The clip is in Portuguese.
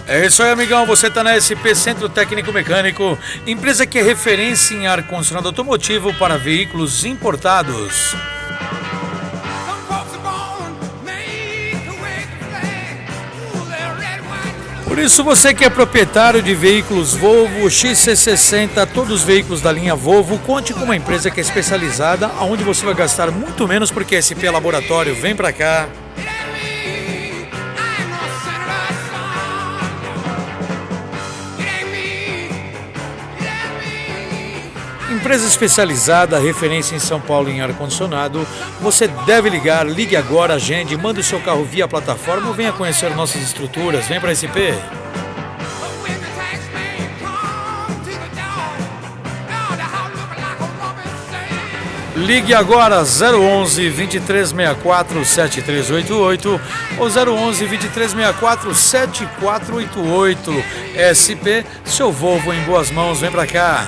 É isso aí, amigão. Você está na SP Centro Técnico Mecânico, empresa que é referência em ar-condicionado automotivo para veículos importados. Por isso, você que é proprietário de veículos Volvo, XC60, todos os veículos da linha Volvo, conte com uma empresa que é especializada, onde você vai gastar muito menos, porque SP Laboratório vem para cá. Empresa especializada, referência em São Paulo em ar-condicionado. Você deve ligar, ligue agora, agende, manda o seu carro via plataforma ou venha conhecer nossas estruturas. Vem para a SP. Ligue agora 011 2364 7388 ou 011 2364 7488. SP, seu Volvo em boas mãos, vem para cá.